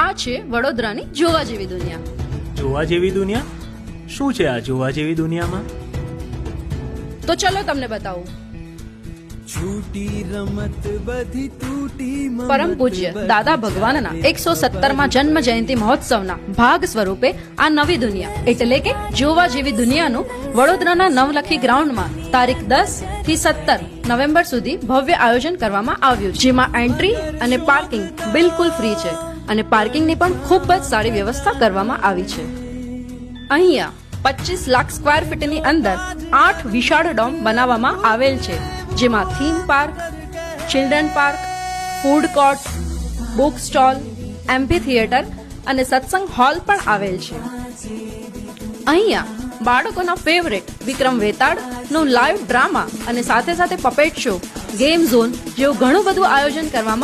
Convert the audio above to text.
આ છે વડોદરાની જોવા જેવી દુનિયા. જોવા જેવી દુનિયા? શું છે આ જોવા જેવી દુનિયામાં? તો ચલો તમને બતાવું. છૂટી રમત બધી તૂટી પરમ પૂજ્ય દાદા ભગવાનના 117માં જન્મ જયંતિ મહોત્સવના ભાગ સ્વરૂપે આ નવી દુનિયા એટલે કે જોવા જેવી દુનિયાનું વડોદરાના નવલખી ગ્રાઉન્ડમાં તારીખ 10 થી 17 નવેમ્બર સુધી ભવ્ય આયોજન કરવામાં આવ્યું છે, જેમાં એન્ટ્રી અને પાર્કિંગ બિલકુલ ફ્રી છે અને પાર્કિંગની પણ ખૂબ જ સારી વ્યવસ્થા કરવામાં આવી છે. અહીંયા 25 લાખ સ્ક્વેર ફીટની અંદર 8 વિશાળ ડોમ બનાવવામાં આવેલ છે, જેમાં theme park, children park, food court, book stall, amphitheatre અને સત્સંગ હોલ પણ આવેલ છે. અહીંયા બાળકોના ફેવરેટ વિક્રમ વેતાળ નું લાઈવ ડ્રામા અને સાથે સાથે પપેટ શો, ગેમ ઝોન જેવું ઘણું બધું આયોજન કરવામાં